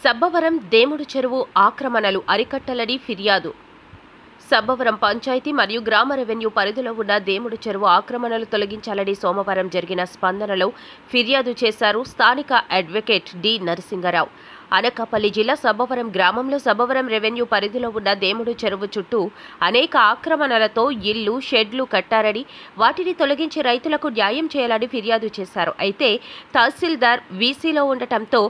సబ్బవరం దేముడు చెరువు ఆక్రమణలు అరికట్టాలని ఫిర్యాదు. సబ్బవరం పంచాయతీ మరియు గ్రామ రెవెన్యూ పరిధిలో ఉన్న దేముడు చెరువు ఆక్రమణలు తొలగించాలని సోమవారం జరిగిన స్పందనలో ఫిర్యాదు చేశారు స్థానిక అడ్వకేట్ డి నరసింగరావు. అనకాపల్లి జిల్లా సబ్బవరం గ్రామంలో సబ్బవరం రెవెన్యూ పరిధిలో ఉన్న దేముడు చెరువు చుట్టూ అనేక ఆక్రమణలతో ఇళ్లు, షెడ్లు కట్టారని, వాటిని తొలగించి రైతులకు న్యాయం చేయాలని ఫిర్యాదు చేశారు. అయితే తహసీల్దార్ వీసీలో ఉండటంతో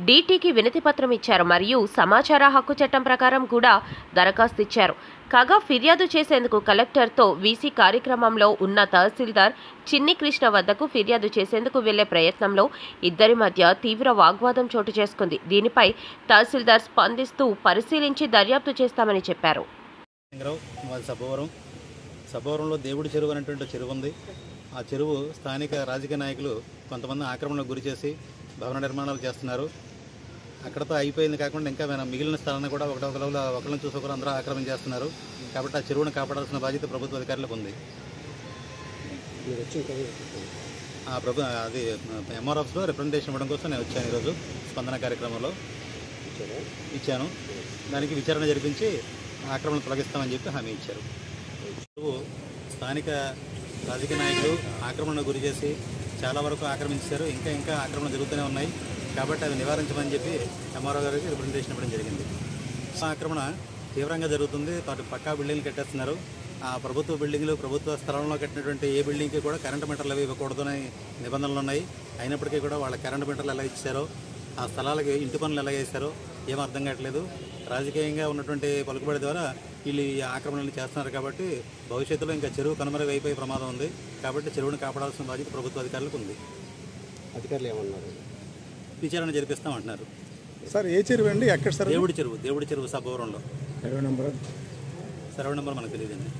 డీటీకి వినతిపత్రం ఇచ్చారు మరియు సమాచార హక్కు చట్టం ప్రకారం కూడా దరఖాస్తు ఇచ్చారు. కాగా ఫిర్యాదు చేసేందుకు కలెక్టర్తో వీసీ కార్యక్రమంలో ఉన్న తహసీల్దార్ చిన్ని కృష్ణ వద్దకు ఫిర్యాదు చేసేందుకు వెళ్లే ప్రయత్నంలో ఇద్దరి మధ్య తీవ్ర వాగ్వాదం చోటు చేసుకుంది. దీనిపై తహసీల్దార్ స్పందిస్తూ పరిశీలించి దర్యాప్తు చేస్తామని చెప్పారు. సబ్బవరంలో దేవుడి చెరువు అనేటువంటి చెరువు ఉంది. ఆ చెరువు స్థానిక రాజకీయ నాయకులు కొంతమంది ఆక్రమణకు గురి చేసి భవన నిర్మాణాలు చేస్తున్నారు. అక్కడతో అయిపోయింది కాకుండా ఇంకా మిగిలిన స్థలాన్ని కూడా ఒకరిని చూసి అందరూ ఆక్రమణ చేస్తున్నారు. కాబట్టి ఆ చెరువును కాపాడాల్సిన బాధ్యత ప్రభుత్వ అధికారులకు ఉంది. అది ఎంఆర్ ఆఫీస్లో రిప్రజెంటేషన్ ఇవ్వడం కోసం నేను వచ్చాను. ఈరోజు స్పందన కార్యక్రమంలో ఇచ్చాను. దానికి విచారణ జరిపించి ఆక్రమణ తొలగిస్తామని చెప్పి హామీ ఇచ్చారు. స్థానిక రాజకీయ నాయకులు ఆక్రమణకు గురి చేసి చాలా వరకు ఆక్రమించారు. ఇంకా ఆక్రమణ జరుగుతూనే ఉన్నాయి. కాబట్టి అవి నివారించమని చెప్పి ఎంఆర్ఓ గారికి రిప్రజెంటేషన్ ఇవ్వడం జరిగింది. ఆక్రమణ తీవ్రంగా జరుగుతుంది. పక్కా బిల్డింగ్లు కట్టేస్తున్నారు. ఆ ప్రభుత్వ బిల్డింగ్లు, ప్రభుత్వ స్థలంలో కట్టినటువంటి ఏ బిల్డింగ్కి కూడా కరెంటు మీటర్లు అవి ఇవ్వకూడదని నిబంధనలు ఉన్నాయి. అయినప్పటికీ కూడా వాళ్ళ కరెంటు మీటర్లు ఎలా ఇచ్చారో, ఆ స్థలాలకి ఇంటి పనులు ఎలా చేశారో ఏం అర్థం కావట్లేదు. రాజకీయంగా ఉన్నటువంటి పలుకుబడి ద్వారా వీళ్ళు ఈ ఆక్రమణలు చేస్తున్నారు. కాబట్టి భవిష్యత్తులో ఇంకా చెరువు కనుమరుగైపోయే ప్రమాదం ఉంది. కాబట్టి చెరువును కాపాడాల్సిన బాధ్యత ప్రభుత్వ అధికారులకు ఉంది. అధికారులు ఏమన్నారు? విచారణ జరిపిస్తామంటున్నారు. సార్ ఏ చెరువు అండి? ఎక్కడ సార్? దేవుడి చెరువు సబ్బవరంలో. సర్వే నెంబర్ మనకు తెలియదండి.